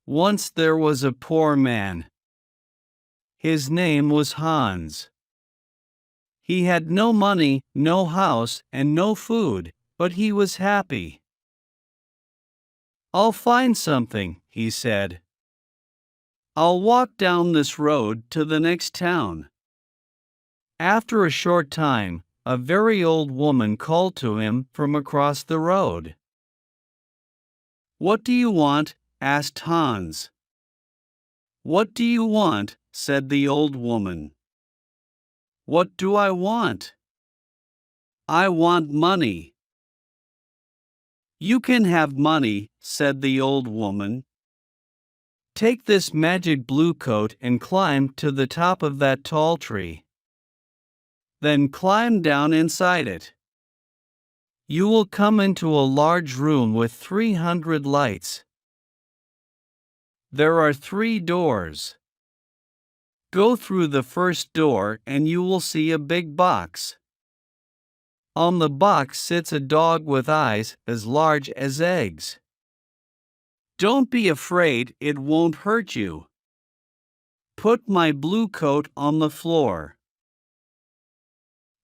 Once there was a poor man. His name was Hans. He had no money, no house, and no food, but he was happy. "I'll find something," he said. "I'll walk down this road to the next town." After a short time, a very old woman called to him from across the road. "What do you want?" asked Hans. "What do you want?" said the old woman. "What do I want?" "I want money." "You can have money," said the old woman. "Take this magic blue coat and climb to the top of that tall tree. Then climb down inside it. You will come into a large room with 300 lights. There are 3 doors. Go through the first door and you will see a big box. On the box sits a dog with eyes as large as eggs. Don't be afraid, it won't hurt you. Put my blue coat on the floor.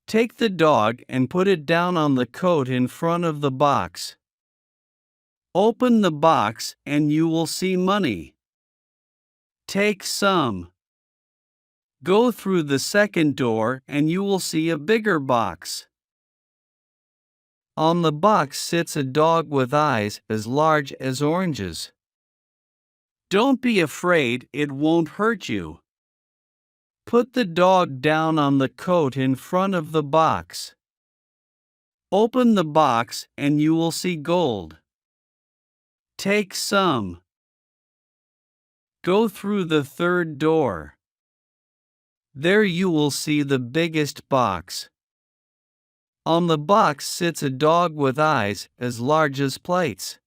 Take the dog and put it down on the coat in front of the box. Open the box and you will see money. Take some. Go through the second door and you will see a bigger box. On the box sits a dog with eyes as large as oranges. Don't be afraid, it won't hurt you. Put the dog down on the coat in front of the box. Open the box and you will see gold. Take some. Go through the third door. There you will see the biggest box. On the box sits a dog with eyes as large as plates.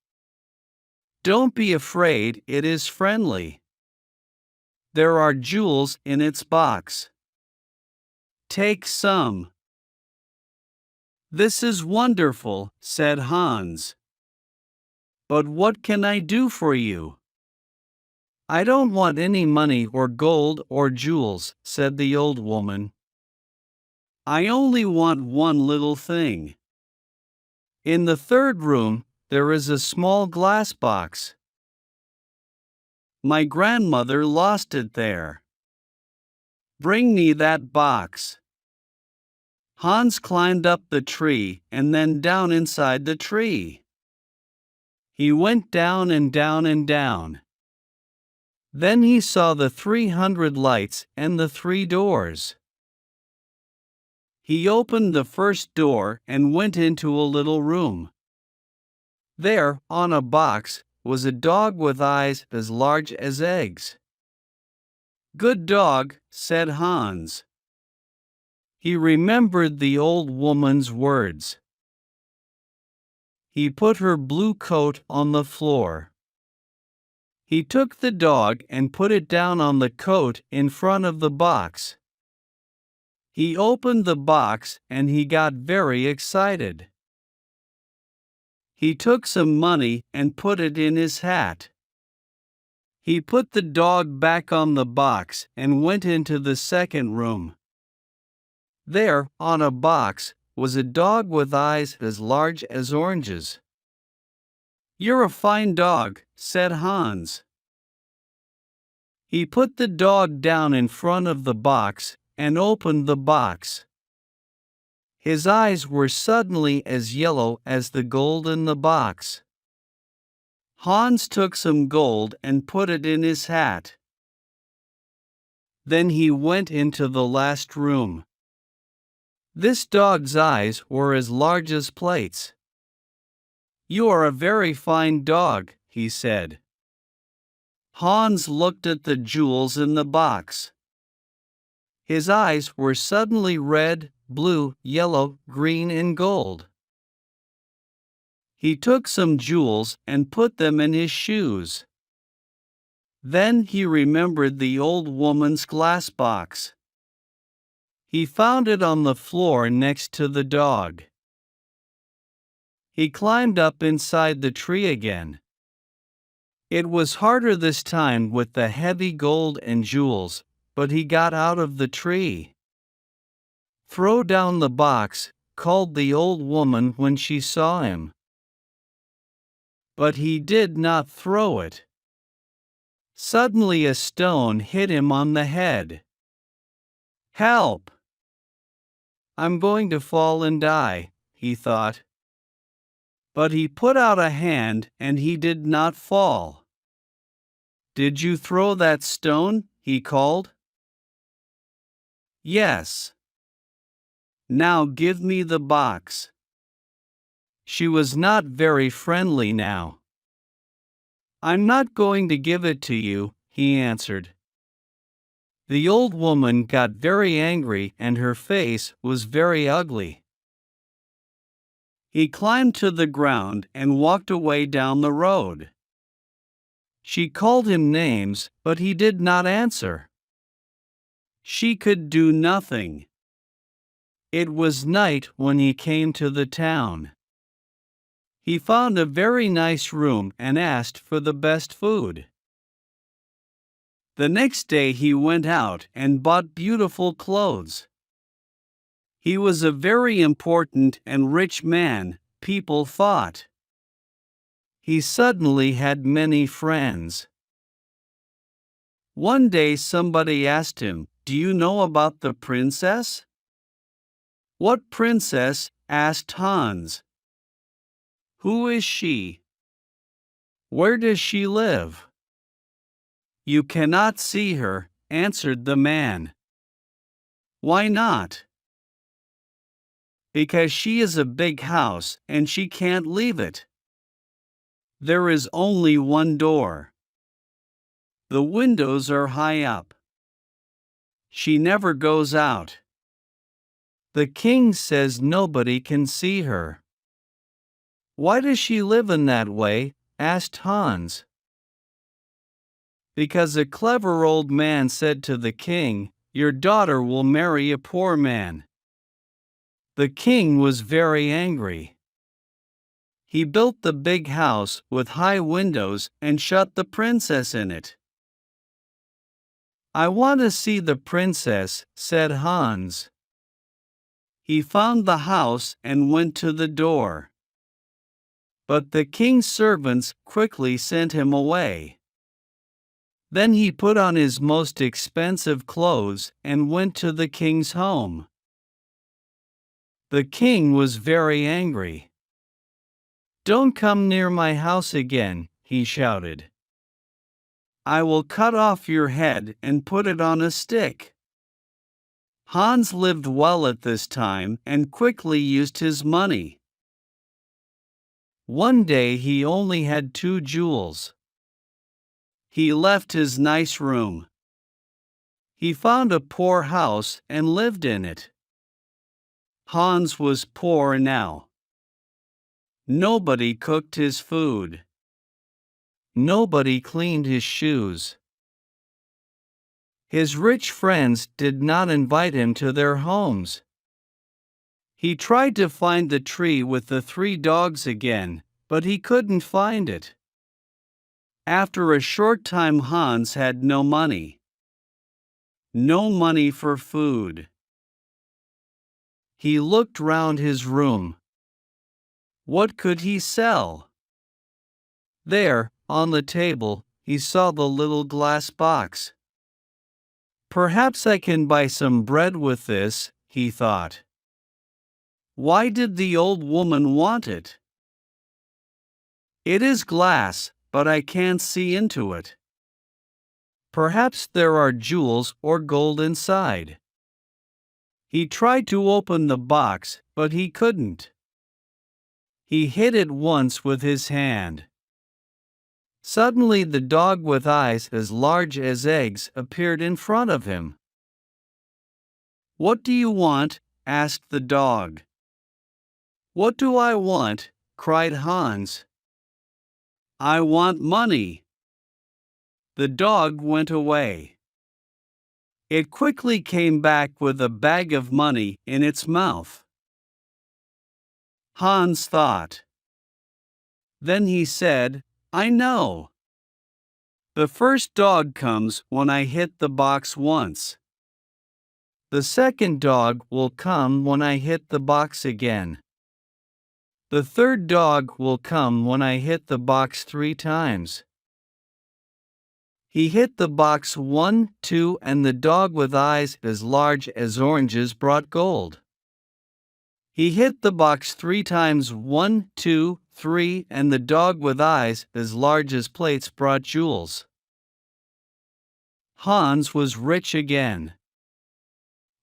Don't be afraid, it is friendly. There are jewels in its box. Take some. This is wonderful, said Hans. But what can I do for you? I don't want any money or gold or jewels, said the old woman. I only want one little thing. In the third room, there is a small glass box. My grandmother lost it there. Bring me that box. Hans climbed up the tree and then down inside the tree. He went down and down and down. Then he saw the 300 lights and the 3 doors. He opened the first door and went into a little room. There, on a box, was a dog with eyes as large as eggs. Good dog, said Hans. He remembered the old woman's words. He put her blue coat on the floor. He took the dog and put it down on the coat in front of the box. He opened the box and he got very excited. He took some money and put it in his hat. He put the dog back on the box and went into the second room. There, on a box, was a dog with eyes as large as oranges. You're a fine dog, said Hans. He put the dog down in front of the box and opened the box. His eyes were suddenly as yellow as the gold in the box. Hans took some gold and put it in his hat. Then he went into the last room. This dog's eyes were as large as plates. You are a very fine dog, he said. Hans looked at the jewels in the box. His eyes were suddenly red, blue, yellow, green, and gold. He took some jewels and put them in his shoes. Then he remembered the old woman's glass box. He found it on the floor next to the dog. He climbed up inside the tree again. It was harder this time with the heavy gold and jewels, but he got out of the tree. "Throw down the box," called the old woman when she saw him. But he did not throw it. Suddenly a stone hit him on the head. "Help! I'm going to fall and die," he thought. But he put out a hand and he did not fall. "Did you throw that stone?" he called. "Yes." "Now give me the box." She was not very friendly now. "I'm not going to give it to you," he answered. The old woman got very angry and her face was very ugly. He climbed to the ground and walked away down the road. She called him names, but he did not answer. She could do nothing. It was night when he came to the town. He found a very nice room and asked for the best food. The next day he went out and bought beautiful clothes. He was a very important and rich man, people thought. He suddenly had many friends. One day somebody asked him, "Do you know about the princess?" "What princess?" asked Hans. "Who is she? Where does she live?" "You cannot see her," answered the man. "Why not?" "Because she is a big house and she can't leave it. There is only one door. The windows are high up. She never goes out. The king says nobody can see her." "Why does she live in that way?" asked Hans. "Because a clever old man said to the king, 'Your daughter will marry a poor man.'" The king was very angry. He built the big house with high windows and shut the princess in it. "I want to see the princess," said Hans. He found the house and went to the door. But the king's servants quickly sent him away. Then he put on his most expensive clothes and went to the king's home. The king was very angry. "Don't come near my house again," he shouted. "I will cut off your head and put it on a stick." Hans lived well at this time and quickly used his money. One day he only had 2 jewels. He left his nice room. He found a poor house and lived in it. Hans was poor now. Nobody cooked his food. Nobody cleaned his shoes. His rich friends did not invite him to their homes. He tried to find the tree with the 3 dogs again, but he couldn't find it. After a short time Hans had no money. No money for food. He looked round his room. What could he sell? There, on the table, he saw the little glass box. "Perhaps I can buy some bread with this," he thought. Why did the old woman want it? "It is glass, but I can't see into it. Perhaps there are jewels or gold inside." He tried to open the box, but he couldn't. He hit it once with his hand. Suddenly the dog with eyes as large as eggs appeared in front of him. "What do you want?" asked the dog. "What do I want?" cried Hans. "I want money." The dog went away. It quickly came back with a bag of money in its mouth. Hans thought. Then he said, "I know. The first dog comes when I hit the box once. The second dog will come when I hit the box again. The third dog will come when I hit the box 3 times. He hit the box 1, 2, and the dog with eyes as large as oranges brought gold. He hit the box 3 times, 1, 2, 3, and the dog with eyes as large as plates brought jewels. Hans was rich again.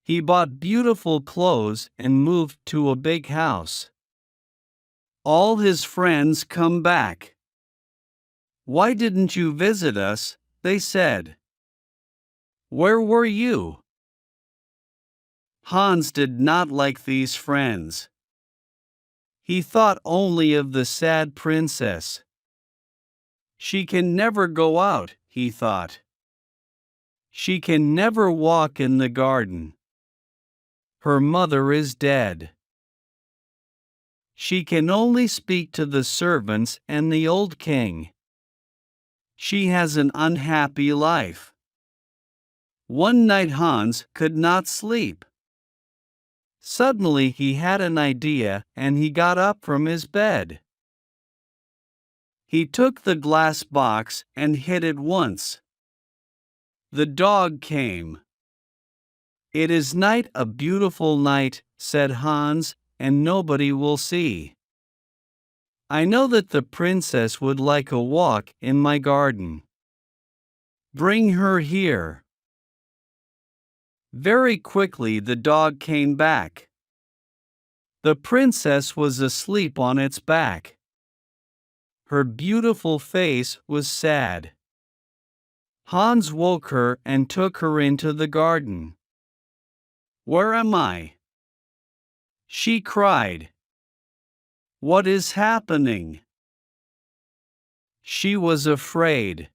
He bought beautiful clothes and moved to a big house. All his friends come back. "Why didn't you visit us?" they said. "Where were you?" Hans did not like these friends. He thought only of the sad princess. "She can never go out," he thought. "She can never walk in the garden. Her mother is dead. She can only speak to the servants and the old king. She has an unhappy life." One night Hans could not sleep. Suddenly he had an idea and he got up from his bed. He took the glass box and hit it once. The dog came. "It is night, a beautiful night," said Hans, "and nobody will see. I know that the princess would like a walk in my garden. Bring her here." Very quickly the dog came back. The princess was asleep on its back. Her beautiful face was sad. Hans woke her and took her into the garden. "Where am I?" she cried. "What is happening?" She was afraid.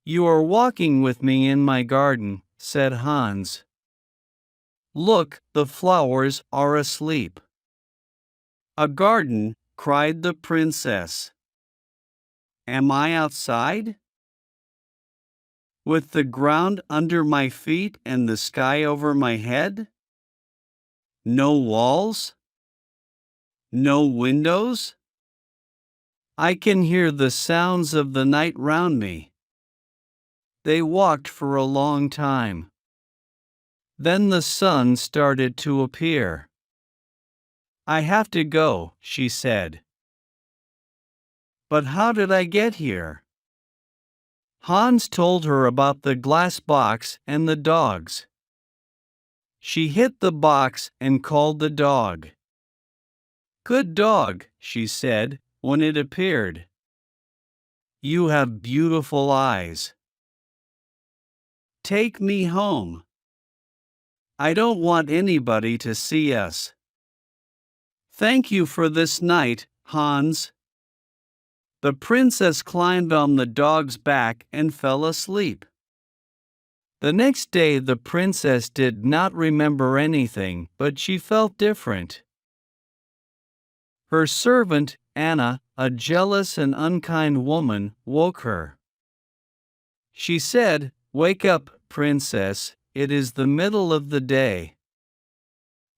"You are walking with me in my garden," said Hans. "Look, the flowers are asleep." "A garden," cried the princess. "Am I outside? With the ground under my feet and the sky over my head? No walls? No windows? I can hear the sounds of the night round me." They walked for a long time. Then the sun started to appear. "I have to go," she said. "But how did I get here?" Hans told her about the glass box and the dogs. She hit the box and called the dog. "Good dog," she said, when it appeared. "You have beautiful eyes. Take me home. I don't want anybody to see us." "Thank you for this night, Hans." The princess climbed on the dog's back and fell asleep. The next day the princess did not remember anything, but she felt different. Her servant, Anna, a jealous and unkind woman, woke her. She said, "Wake up, princess, it is the middle of the day.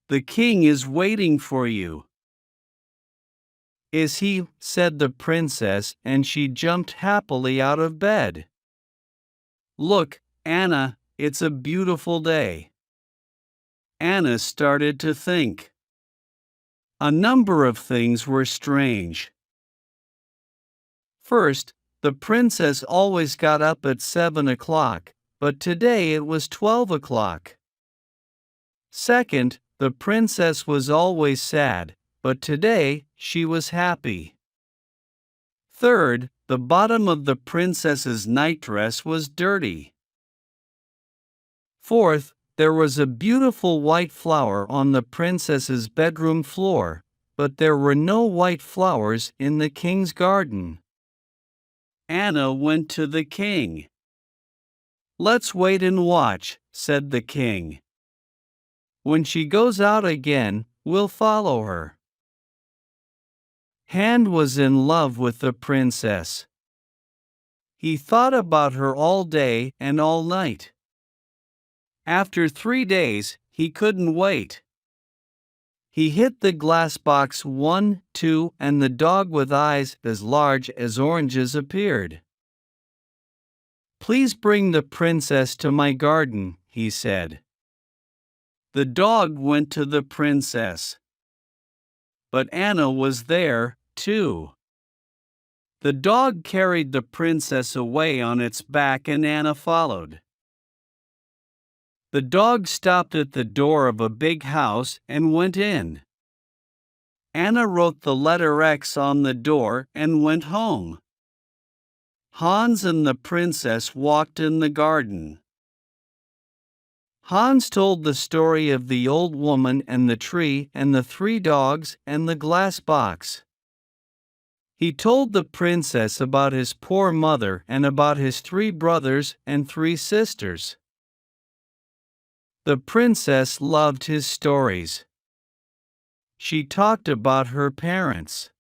The king is waiting for you." "Is he?" said the princess, and she jumped happily out of bed. "Look, Anna, it's a beautiful day." Anna started to think. A number of things were strange. First, the princess always got up at 7 o'clock, but today it was 12 o'clock. Second, the princess was always sad, but today she was happy. Third, the bottom of the princess's nightdress was dirty. Fourth, there was a beautiful white flower on the princess's bedroom floor, but there were no white flowers in the king's garden. Anna went to the king. "Let's wait and watch," said the king. "When she goes out again, we'll follow her." Hand was in love with the princess. He thought about her all day and all night. After 3 days, he couldn't wait. He hit the glass box 1, 2, and the dog with eyes as large as oranges appeared. "Please bring the princess to my garden," he said. The dog went to the princess. But Anna was there, too. The dog carried the princess away on its back and Anna followed. The dog stopped at the door of a big house and went in. Anna wrote the letter X on the door and went home. Hans and the princess walked in the garden. Hans told the story of the old woman and the tree and the 3 dogs and the glass box. He told the princess about his poor mother and about his 3 brothers and 3 sisters. The princess loved his stories. She talked about her parents.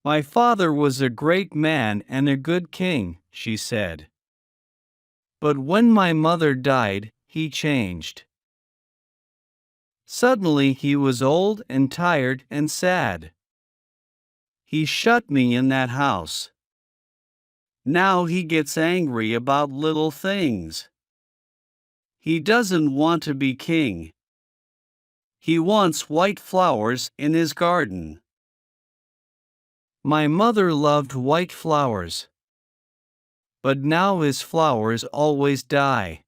"My father was a great man and a good king," she said. "But when my mother died, he changed. Suddenly he was old and tired and sad. He shut me in that house. Now he gets angry about little things. He doesn't want to be king. He wants white flowers in his garden." My mother loved white flowers. But now his flowers always die.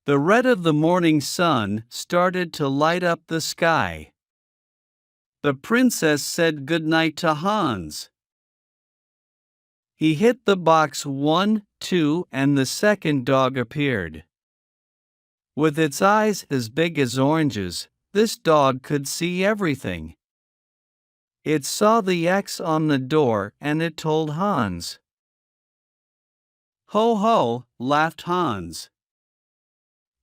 The red of the morning sun started to light up the sky. The princess said good night to Hans. He hit the box 1, 2, and the second dog appeared. With its eyes as big as oranges, this dog could see everything. It saw the X on the door and it told Hans. "Ho ho," laughed Hans.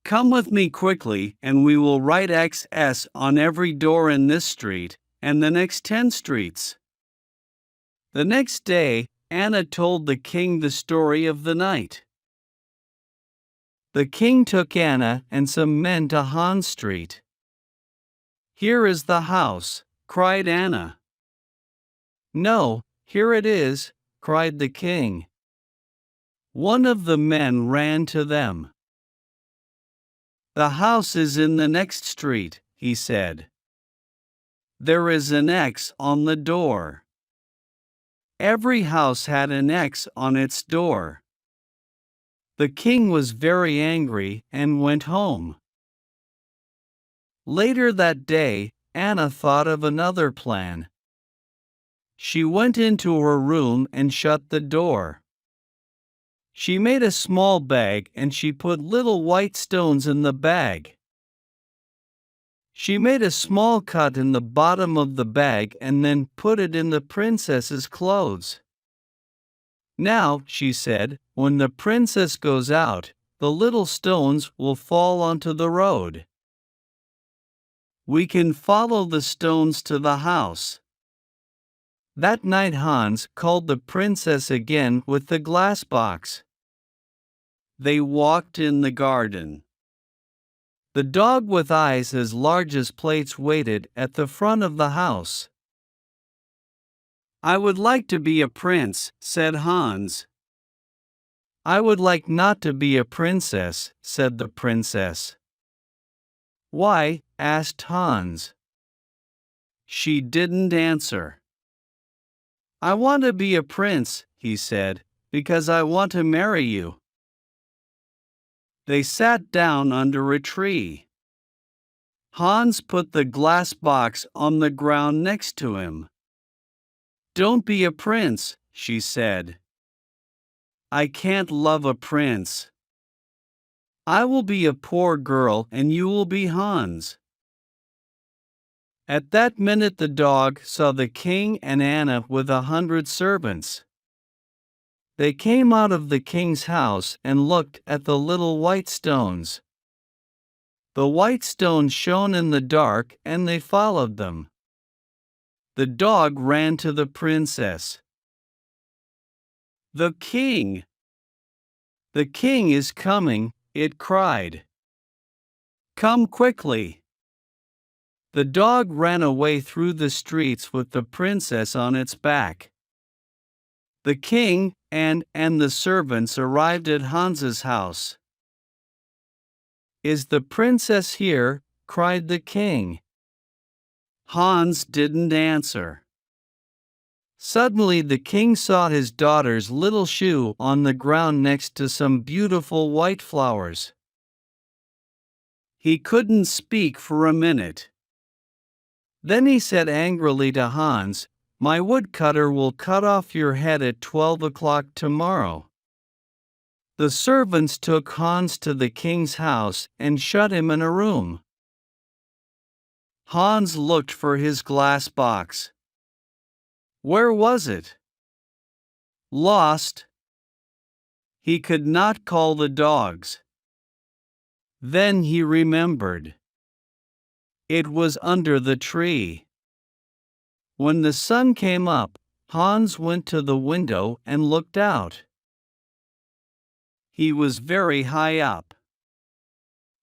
"Come with me quickly and we will write XS on every door in this street and the next 10 streets." The next day, Anna told the king the story of the night. The king took Anna and some men to Hans Street. "Here is the house," cried Anna. "No, here it is," cried the king. One of the men ran to them. "The house is in the next street," he said. "There is an X on the door." Every house had an X on its door. The king was very angry and went home. Later that day, Anna thought of another plan. She went into her room and shut the door. She made a small bag and she put little white stones in the bag. She made a small cut in the bottom of the bag and then put it in the princess's clothes. "Now," she said, "when the princess goes out, the little stones will fall onto the road. We can follow the stones to the house." That night Hans called the princess again with the glass box. They walked in the garden. The dog with eyes as large as plates waited at the front of the house. "I would like to be a prince," said Hans. "I would like not to be a princess," said the princess. "Why?" asked Hans. She didn't answer. "I want to be a prince," he said, "because I want to marry you." They sat down under a tree. Hans put the glass box on the ground next to him. "Don't be a prince," she said. "I can't love a prince. I will be a poor girl and you will be Hans." At that minute the dog saw the king and Anna with 100 servants. They came out of the king's house and looked at the little white stones. The white stones shone in the dark and they followed them. The dog ran to the princess. The king! The king is coming, it cried. Come quickly! The dog ran away through the streets with the princess on its back. The king and the servants arrived at Hans's house. Is the princess here? Cried the king. Hans didn't answer. Suddenly the king saw his daughter's little shoe on the ground next to some beautiful white flowers. He couldn't speak for a minute. Then he said angrily to Hans, "My woodcutter will cut off your head at 12 o'clock tomorrow." The servants took Hans to the king's house and shut him in a room. Hans looked for his glass box. Where was it? Lost. He could not call the dogs. Then he remembered. It was under the tree. When the sun came up, Hans went to the window and looked out. He was very high up.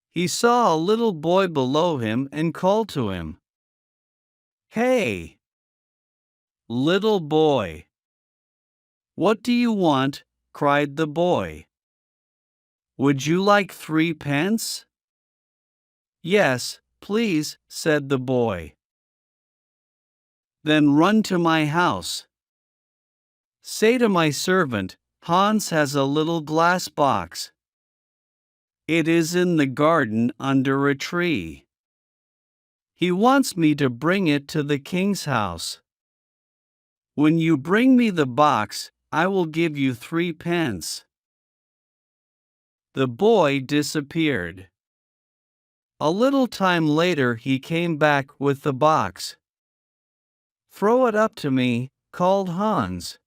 He saw a little boy below him and called to him. "Hey! Little boy! What do you want?" cried the boy. "Would you like 3 pence?" "Yes, please," said the boy. "Then run to my house. Say to my servant, Hans has a little glass box. It is in the garden under a tree. He wants me to bring it to the king's house. When you bring me the box, I will give you 3 pence." The boy disappeared. A little time later he came back with the box. "Throw it up to me," called Hans.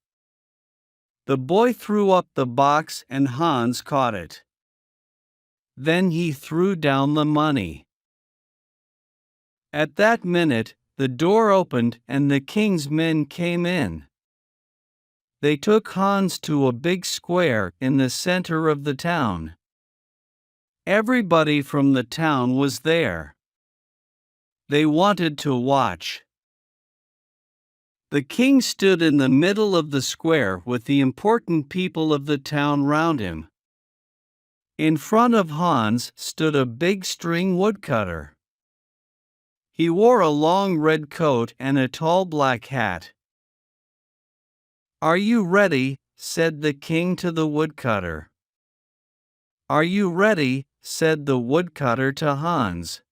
The boy threw up the box and Hans caught it. Then he threw down the money. At that minute, the door opened and the king's men came in. They took Hans to a big square in the center of the town. Everybody from the town was there. They wanted to watch. The king stood in the middle of the square with the important people of the town round him. In front of Hans stood a big string woodcutter. He wore a long red coat and a tall black hat. "Are you ready?" said the king to the woodcutter. "Are you ready?" said the woodcutter to Hans.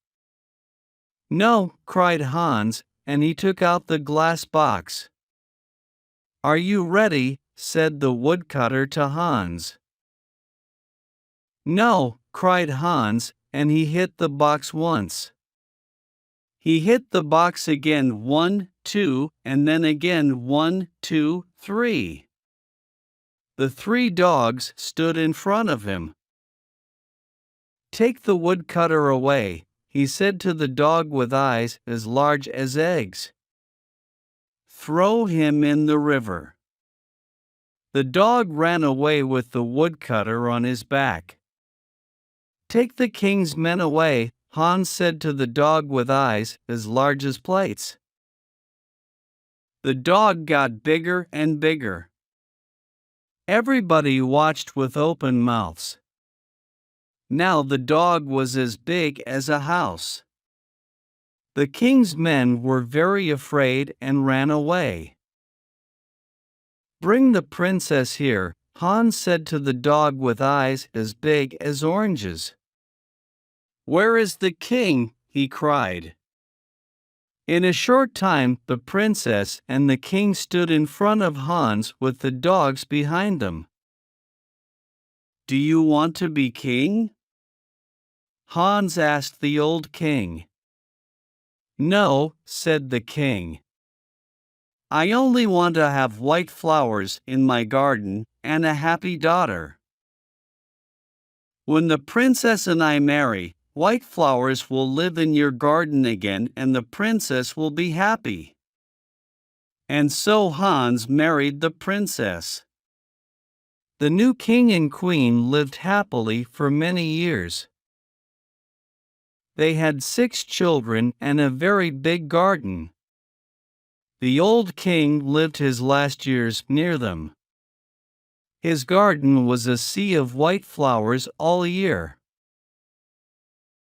"No," cried Hans, and he took out the glass box. "Are you ready?" said the woodcutter to Hans. "No," cried Hans, and he hit the box once. He hit the box again 1, 2, and then again 1, 2, 3. The 3 dogs stood in front of him. "Take the woodcutter away," he said to the dog with eyes as large as eggs. "Throw him in the river." The dog ran away with the woodcutter on his back. "Take the king's men away," Hans said to the dog with eyes as large as plates. The dog got bigger and bigger. Everybody watched with open mouths. Now the dog was as big as a house. The king's men were very afraid and ran away. "Bring the princess here," Hans said to the dog with eyes as big as oranges. "Where is the king?" he cried. In a short time the princess and the king stood in front of Hans with the dogs behind them. "Do you want to be king?" Hans asked the old king. "No," said the king. "I only want to have white flowers in my garden and a happy daughter. When the princess and I marry, white flowers will live in your garden again and the princess will be happy." And so Hans married the princess. The new king and queen lived happily for many years. They had 6 children and a very big garden. The old king lived his last years near them. His garden was a sea of white flowers all year.